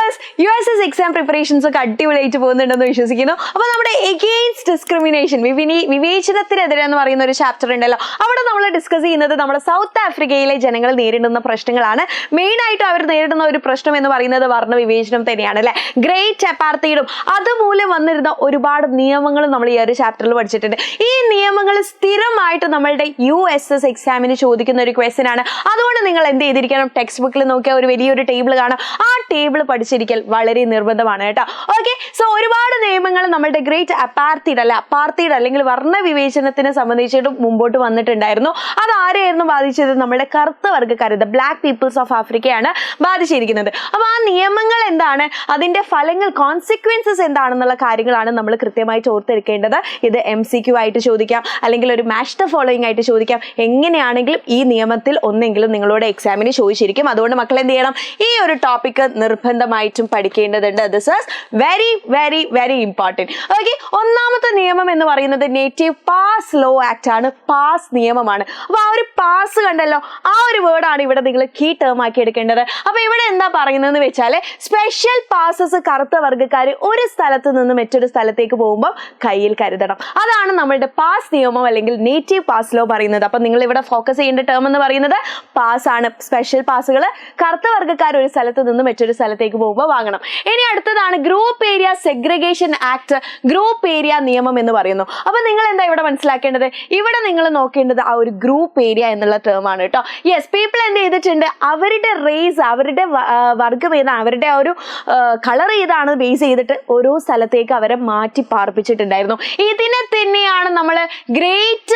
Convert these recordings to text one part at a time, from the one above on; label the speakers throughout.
Speaker 1: Desires USS exam preparations ഒക്കെ അടിപൊളിയായിട്ട് പോകുന്നുണ്ടെന്ന് വിശ്വസിക്കുന്നു. അപ്പോൾ നമ്മുടെ എഗെയിൻസ്റ്റ് ഡിസ്ക്രിമിനേഷൻ, വിവേചനത്തിനെതിരെ എന്ന് പറയുന്ന ഒരു ചാപ്റ്റർ ഉണ്ടല്ലോ, അവിടെ നമ്മൾ ഡിസ്കസ് ചെയ്യുന്നത് നമ്മുടെ സൗത്ത് ആഫ്രിക്കയിലെ ജനങ്ങൾ നേരിടുന്ന പ്രശ്നങ്ങളാണ്. മെയിനായിട്ടും അവർ നേരിടുന്ന ഒരു പ്രശ്നം എന്ന് പറയുന്നത് വർണ്ണ വിവേചനം തന്നെയാണ് അല്ലെ. ഗ്രേറ്റ് അപ്പാർത്തൈഡും അതുമൂലം വന്നിരുന്ന ഒരുപാട് നിയമങ്ങളും നമ്മൾ ഈ ഒരു ചാപ്റ്ററിൽ പഠിച്ചിട്ടുണ്ട്. ഈ നിയമങ്ങൾ സ്ഥിരമായിട്ട് നമ്മളുടെ USS എക്സാമിന് ചോദിക്കുന്ന ഒരു ക്വസ്റ്റ്യൻ ആണ്. അതുകൊണ്ട് നിങ്ങൾ എന്ത് ചെയ്തിരിക്കണം, ടെക്സ്റ്റ് ബുക്കിൽ നോക്കിയാൽ ഒരു വലിയൊരു ടേബിൾ കാണാം, ആ ടേബിൾ പഠിച്ചിരിക്കൽ വളരെ നിർബന്ധമാണ് കേട്ടോ. ഓക്കെ, സോ ഒരുപാട് നിയമങ്ങൾ നമ്മുടെ ഗ്രേറ്റ് അപ്പാർത്തൈഡ് അല്ലെങ്കിൽ വർണ്ണ വിവേചനത്തിനെ സംബന്ധിച്ചിട്ട് മുമ്പോട്ട് വന്നിട്ടുണ്ടായിരുന്നു. അത് ആരെയായിരുന്നു ബാധിച്ചത്? നമ്മുടെ കറുത്ത വർഗ്ഗക്കാർ, ദ ബ്ലാക്ക് പീപ്പിൾസ് ഓഫ് ആഫ്രിക്കയാണ് ബാധിച്ചിരിക്കുന്നത്. അപ്പൊ ആ നിയമങ്ങൾ എന്താണ്, അതിന്റെ ഫലങ്ങൾ, കോൺസിക്വൻസസ് എന്താണെന്നുള്ള കാര്യങ്ങളാണ് നമ്മൾ കൃത്യമായിട്ട് ഓർത്തെടുക്കേണ്ടത്. ഇത് MCQ ആയിട്ട് ചോദിക്കാം, അല്ലെങ്കിൽ ഒരു മാച്ച് ദ ഫോളോയിങ് ആയിട്ട് ചോദിക്കാം. എങ്ങനെയാണെങ്കിലും ഈ നിയമത്തിൽ ഒന്നെങ്കിലും നിങ്ങളോട് എക്സാമിന് ചോദിച്ചിരിക്കും. അതുകൊണ്ട് മക്കൾ എന്ത് ചെയ്യണം, ഈ ഒരു ടോപ്പിക് നിർബന്ധമായിട്ടും പഠിക്കേണ്ടതുണ്ട്. This is very very very important. Okay, ഒന്നാമത്തെ നിയമം എന്ന് പറയുന്നത് നേറ്റീവ് പാസ് ലോ ആക്ട് ആണ്, പാസ് നിയമമാണ്. അപ്പൊ ആ ഒരു പാസ് കണ്ടല്ലോ, ആ ഒരു വേർഡാണ് ഇവിടെ നിങ്ങൾ കീ ടേം ആക്കി എടുക്കേണ്ടത്. അപ്പൊ ഇവിടെ എന്താ പറയുന്നതെന്ന് വെച്ചാൽ, സ്പെഷ്യൽ പാസസ് കറുത്ത വർഗ്ഗക്കാർ ഒരു സ്ഥലത്ത് നിന്ന് മറ്റൊരു സ്ഥലത്തേക്ക് പോകുമ്പോൾ കയ്യിൽ കരുതണം. അതാണ് നമ്മളുടെ പാസ് നിയമം അല്ലെങ്കിൽ നേറ്റീവ് പാസ് ലോ പറയുന്നത്. അപ്പൊ നിങ്ങൾ ഇവിടെ ഫോക്കസ് ചെയ്യേണ്ട ടേം എന്ന് പറയുന്നത് പാസ് ആണ്. സ്പെഷ്യൽ പാസുകൾ കറുത്ത വർഗ്ഗക്കാർ ഒരു സ്ഥലത്ത് നിന്ന് മറ്റൊരു സ്ഥലത്തേക്ക് പോകുമ്പോൾ വാങ്ങണം. ഇനി അടുത്തതാണ് group area segregation act, group area നിയമം എന്ന് പറയുന്നു. അപ്പൊ നിങ്ങൾ എന്താ ഇവിടെ മനസ്സിലാക്കേണ്ടത്, ഇവിടെ നിങ്ങൾ നോക്കേണ്ടത് ആ ഒരു ഗ്രൂപ്പ് ഏരിയ എന്നുള്ള ടേം ആണ് കേട്ടോ. യെസ്, പീപ്പിൾ എന്ത് ചെയ്തിട്ടുണ്ട്, അവരുടെ റേസ്, അവരുടെ വർഗം ഏതാണ്, അവരുടെ ആ ഒരു കളർ ഏതാണ് ബേസ് ചെയ്തിട്ട് ഓരോ സ്ഥലത്തേക്ക് അവരെ മാറ്റി പാർപ്പിച്ചിട്ടുണ്ടായിരുന്നു. ഇതിനെ തന്നെയാണ് നമ്മൾ ഗ്രേറ്റ്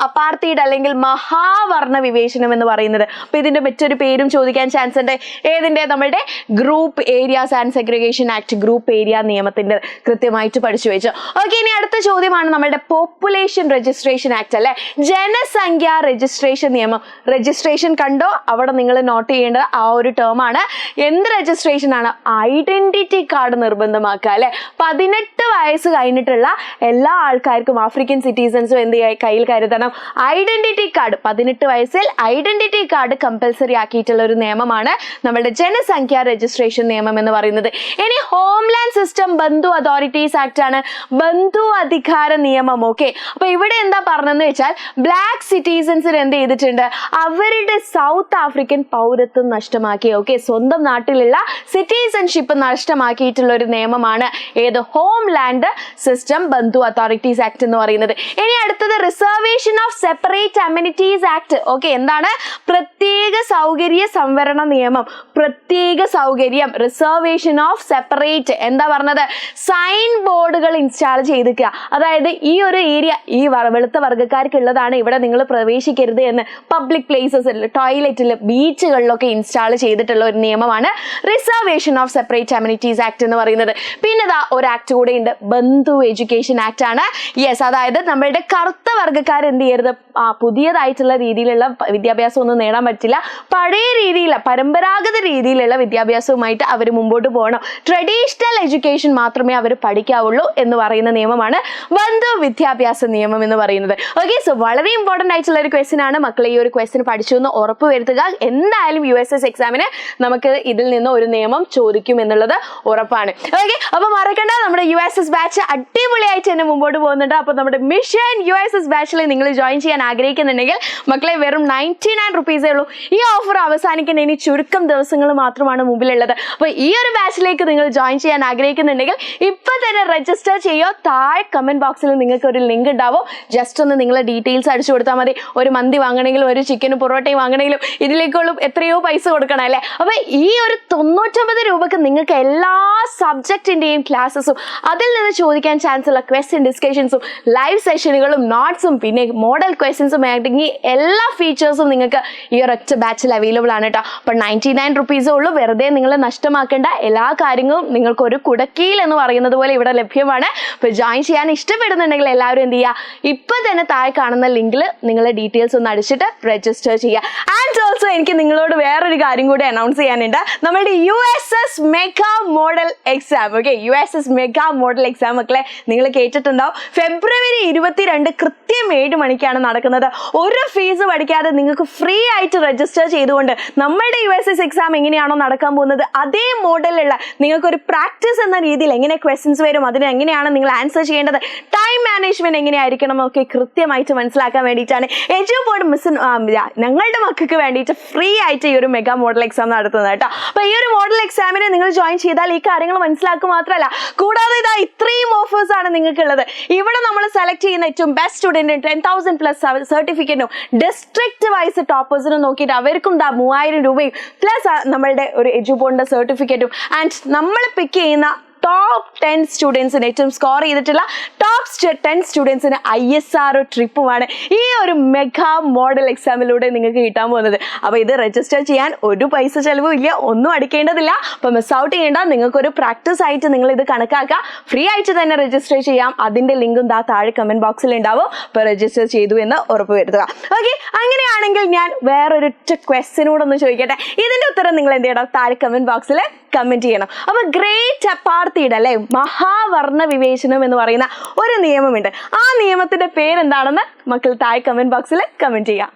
Speaker 1: അപ്പാർത്തൈഡ് അല്ലെങ്കിൽ മഹാവർണ്ണ വിവേചനം എന്ന് പറയുന്നത്. അപ്പൊ ഇതിന്റെ മറ്റൊരു പേരും ചോദിക്കാൻ ചാൻസ് ഉണ്ട്. ഏതിന്റെ? നമ്മുടെ group areas and segregation act, group area നിയമത്തിന്റെ കൃത്യമായിട്ട് പഠിച്ചു വെച്ചു. ഓക്കെ, ഇനി അടുത്ത ചോദ്യമാണ് നമ്മളുടെ പോപ്പുലേഷൻ രജിസ്ട്രേഷൻ ആക്ട് അല്ലെ, ജനസംഖ്യ രജിസ്ട്രേഷൻ നിയമം. രജിസ്ട്രേഷൻ കണ്ടോ, അവിടെ നിങ്ങൾ നോട്ട് ചെയ്യേണ്ടത് ആ ഒരു ടേം ആണ്. എന്ത് രജിസ്ട്രേഷൻ ആണ്? ഐഡന്റിറ്റി കാർഡ് നിർബന്ധമാക്കുക അല്ലെ. 18 വയസ്സ് കഴിഞ്ഞിട്ടുള്ള എല്ലാ ആൾക്കാർക്കും, ആഫ്രിക്കൻ സിറ്റിസൺസും എന്ത് കയ്യിൽ കരുതണം, ഐഡന്റിറ്റി കാർഡ്. 18 വയസ്സിൽ ഐഡന്റിറ്റി കാർഡ് കമ്പൽസറി ആക്കിയിട്ടുള്ള ഒരു നിയമമാണ് നമ്മുടെ ജനസംഖ്യ രജിസ്ട്രേഷൻ നിയമം എന്ന് പറയുന്നത്. ഇനി ഹോംലാൻഡ് സിസ്റ്റം ബന്ധു അതോറിറ്റീസ് ആക്ട് ആണ്, ബന്ധു അധികാര നിയമം. ഓക്കെ, അപ്പൊ ഇവിടെ എന്താ പറഞ്ഞെന്ന് വെച്ചാൽ, ബ്ലാക്ക് സിറ്റിസൺസിന് എന്ത് ചെയ്തിട്ടുണ്ട്, അവരുടെ സൗത്ത് ആഫ്രിക്കൻ പൗരത്വം നഷ്ടമാക്കി. ഓക്കെ, സ്വന്തം നാട്ടിലുള്ള സിറ്റിസൺഷിപ്പ് നഷ്ടമാക്കിയിട്ടുള്ള ഒരു നിയമമാണ് ഏത്? ഹോംലാൻഡ് സിസ്റ്റം ബന്ധു അതോറിറ്റീസ് ആക്ട് എന്ന് പറയുന്നത്. ഇനി അടുത്തത് reservation of separate amenities act. Okay, എന്താണ്? പ്രത്യേക സൗകര്യ സംവരണ നിയമം. പ്രത്യേക സൗകര്യം, റിസർവേഷൻ ഓഫ് സെപ്പറേറ്റ്. എന്താ പറഞ്ഞത്? സൈൻ ബോർഡുകൾ ഇൻസ്റ്റാൾ ചെയ്തിരിക്കുക. അതായത് ഈ ഒരു ഏരിയ ഈ വെളുത്ത വർഗ്ഗക്കാർക്കുള്ളതാണ്, ഇവിടെ നിങ്ങൾ പ്രവേശിക്കരുത് എന്ന് പബ്ലിക് പ്ലേസസിൽ, ടോയ്ലറ്റിൽ, ബീച്ചുകളിലൊക്കെ ഇൻസ്റ്റാൾ ചെയ്തിട്ടുള്ള ഒരു നിയമമാണ് reservation of separate amenities act എന്ന് പറയുന്നത്. പിന്നെ ഒരു ആക്ട് കൂടെ ഉണ്ട്, ബന്ധു എഡ്യൂക്കേഷൻ ആക്ട് ആണ്. യെസ്, അതായത് നമ്മളുടെ കറുത്ത വർഗ്ഗക്കാർ എന്ത് ചെയ്യരുത്, പുതിയതായിട്ടുള്ള രീതിയിലുള്ള വിദ്യാഭ്യാസം ഒന്നും നേടാൻ പറ്റില്ല, പഴയ രീതിയിൽ പരമ്പരാഗത രീതിയിലുള്ള വിദ്യാഭ്യാസവുമായിട്ട് അവർ മുമ്പോട്ട് പോകണം, ട്രഡീഷണൽ എഡ്യൂക്കേഷൻ മാത്രമേ അവർ പഠിക്കാവുള്ളൂ എന്ന് പറയുന്ന നിയമമാണ് ബന്ധു വിദ്യാഭ്യാസ നിയമം എന്ന് പറയുന്നത്. ഓക്കെ, സോ വളരെ ഇമ്പോർട്ടൻ്റ് ആയിട്ടുള്ള ഒരു ക്വസ്റ്റ്യൻ ആണ് മക്കളെ. ഈ ഒരു ക്വസ്റ്റ്യൻ പഠിച്ചു എന്ന് ഉറപ്പ് വരുത്തുക. എന്തായാലും USS എക്സാമിന് നമുക്ക് ഇതിൽ നിന്ന് ഒരു നിയമം ചോദിക്കും എന്നുള്ളത് ഉറപ്പാണ്. ഓക്കെ, അപ്പൊ മറക്കണ്ട, നമ്മുടെ USS ബാച്ച് അടിപൊളിയായിട്ട് തന്നെ മുമ്പോട്ട് പോകുന്നുണ്ട്. അപ്പൊ നമ്മുടെ മിഷൻ USS ബാച്ചിൽ നിങ്ങൾ ജോയിൻ ചെയ്യാൻ ആഗ്രഹിക്കുന്നുണ്ടെങ്കിൽ മക്കളെ വെറും 99 റുപ്പീസേ ഉള്ളൂ. ഈ ഓഫർ അവസാനിക്കുന്ന ഇനി ചുരുക്കം ദിവസങ്ങൾ മാത്രമാണ് മുമ്പിലുള്ളത്. അപ്പൊ ഈ ഒരു ബാച്ചിലേക്ക് നിങ്ങൾ ജോയിൻ ചെയ്യാൻ ആഗ്രഹിക്കുന്നുണ്ടെങ്കിൽ ഇപ്പൊ തന്നെ രജിസ്റ്റർ ചെയ്യോ. താഴെ കമന്റ് ബോക്സിൽ നിങ്ങൾക്ക് ഒരു ലിങ്ക് ഉണ്ടാവും. ജസ്റ്റ് ഒന്ന് നിങ്ങളെ ഡീറ്റെയിൽസ് അടിച്ചു കൊടുത്താൽ മതി. ഒരു മന്തി വാങ്ങണമെങ്കിലും ഒരു ചിക്കനും പൊറോട്ടയും വാങ്ങണമെങ്കിലും ഇതിലേക്കുള്ള എത്രയോ പൈസ കൊടുക്കണം അല്ലേ. അപ്പൊ ഈ ഒരു 99 രൂപക്ക് നിങ്ങൾക്ക് എല്ലാ സബ്ജക്റ്റിന്റെയും ക്ലാസ്സസും അതിൽ നിന്ന് ചോദിക്കാൻ ചാൻസ് ഉള്ള ക്വസ്റ്റ്യൻ ഡിസ്കഷൻസും ലൈവ് സെഷനുകളും നോട്ട്സും പിന്നെ മോഡൽ ക്വസ്റ്റ്യൻസും ആണെങ്കിൽ എല്ലാ ഫീച്ചേഴ്സും നിങ്ങൾക്ക് ഈ ഒരൊറ്റ ബാച്ചിൽ അവൈലബിൾ ആണ് കേട്ടോ. അപ്പൊ 99 റുപ്പീസേ ഉള്ളൂ. വെറുതെ നിങ്ങൾ നഷ്ടമാക്കേണ്ട. എല്ലാ കാര്യങ്ങളും നിങ്ങൾക്ക് ഒരു കുടക്കീൽ എന്ന് പറയുന്നത് പോലെ ഇവിടെ ലഭ്യമാണ്. അപ്പൊ ജോയിൻ ചെയ്യാൻ ഇഷ്ടപ്പെടുന്നുണ്ടെങ്കിൽ എല്ലാവരും എന്ത് ചെയ്യുക, ഇപ്പൊ തന്നെ താഴെ കാണുന്ന ലിങ്കിൽ നിങ്ങളുടെ ഡീറ്റെയിൽസ് ഒന്ന് അടിച്ചിട്ട് രജിസ്റ്റർ ചെയ്യുക. ആൻഡ് ഓൾസോ എനിക്ക് നിങ്ങളോട് വേറൊരു കാര്യം കൂടി അനൗൺസ് ചെയ്യാനുണ്ട്. നമ്മുടെ USS mega model exam. Okay, USS mega model exam മക്കളെ നിങ്ങൾ കേട്ടിട്ടുണ്ടാവും. ഫെബ്രുവരി 22 കൃത്യം 7 മണിക്കാണ് നടക്കുന്നത്. ഒരു ഫീസ് പഠിക്കാതെ നിങ്ങൾക്ക് ഫ്രീ ആയിട്ട് രജിസ്റ്റർ ചെയ്തുകൊണ്ട് നമ്മളുടെ USS എക്സാം എങ്ങനെയാണോ നടക്കാൻ പോകുന്നത് അതേ മോഡലുള്ള നിങ്ങൾക്കൊരു പ്രാക്ടീസ് എന്ന രീതിയിൽ എങ്ങനെ ക്വസ്റ്റ്യൻസ് വരും, അതിന് എങ്ങനെയാണ് നിങ്ങൾ ആൻസർ ചെയ്യേണ്ടത്, ടൈം മാനേജ്മെന്റ് എങ്ങനെയായിരിക്കണം എന്നൊക്കെ കൃത്യമായിട്ട് മനസ്സിലാക്കാൻ വേണ്ടിയിട്ടാണ് എഡ്യൂബോർഡ് മിസ് ഞങ്ങളുടെ മക്കൾക്ക് വേണ്ടിയിട്ട് ഫ്രീ ആയിട്ട് ഈ ഒരു മെഗാ മോഡൽ എക്സാം നടത്തുന്നത് കേട്ടോ. അപ്പൊ ഈ ഒരു മോഡൽ എക്സാമിന് നിങ്ങൾ ജോയിൻ ചെയ്താൽ ഈ കാര്യങ്ങൾ മനസ്സിലാക്കുക മാത്രമല്ല, കൂടാതെ ഇതാ ഇത്രയും ഓഫേഴ്സ് ആണ് നിങ്ങൾക്കുള്ളത്. ഇവിടെ നമ്മൾ സെലക്ട് ചെയ്യുന്ന ഏറ്റവും ബെസ്റ്റ് സ്റ്റുഡന്റ് 10,000+ സർട്ടിഫിക്കറ്റും ഡിസ്ട്രിക്ട് വൈസ് ടോപ്പേഴ്സിനും നോക്കിയിട്ട് അവർക്കും 3,000 രൂപയും പ്ലസ് നമ്മളുടെ ഒരു എഡ്യൂബോർഡിന്റെ സർട്ടിഫിക്കറ്റും ആൻഡ് നമ്മൾ പിക്ക് ചെയ്യുന്ന ടോപ്പ് 10 സ്റ്റുഡൻസിന് ഏറ്റവും സ്കോർ ചെയ്തിട്ടുള്ള ടോപ്പ് 10 സ്റ്റുഡൻസിന് ISR ട്രിപ്പുമാണ് ഈ ഒരു മെഗാ മോഡൽ എക്സാമിലൂടെ നിങ്ങൾക്ക് കിട്ടാൻ പോകുന്നത്. അപ്പോൾ ഇത് രജിസ്റ്റർ ചെയ്യാൻ ഒരു പൈസ ചെലവും ഇല്ല, ഒന്നും അടിക്കേണ്ടതില്ല. അപ്പോൾ മിസ് ഔട്ട് ചെയ്യേണ്ട, നിങ്ങൾക്കൊരു പ്രാക്ടീസ് ആയിട്ട് നിങ്ങൾ ഇത് കണക്കാക്കുക. ഫ്രീ ആയിട്ട് തന്നെ രജിസ്റ്റർ ചെയ്യാം. അതിന്റെ ലിങ്കും താഴെ കമന്റ് ബോക്സിൽ ഉണ്ടാവും. അപ്പോൾ രജിസ്റ്റർ ചെയ്തു എന്ന് ഉറപ്പുവരുത്തുക. ഓക്കെ, അങ്ങനെയാണെങ്കിൽ ഞാൻ വേറൊരു ക്വസ്റ്റ്യനോടൊന്ന് ചോദിക്കട്ടെ. ഇതിന്റെ ഉത്തരം നിങ്ങൾ എന്ത് ചെയ്യണം? താഴെ കമന്റ് ബോക്സിൽ കമന്റ് ചെയ്യണം. അപ്പൊ ഗ്രേറ്റ് അപ്പാർത്തിയുടെ അല്ലെ മഹാവർണ്ണ വിവേചനം എന്ന് പറയുന്ന ഒരു നിയമമുണ്ട്. ആ നിയമത്തിന്റെ പേരെന്താണെന്ന് മക്കൾ താഴെ കമന്റ് ബോക്സിൽ കമന്റ് ചെയ്യാം.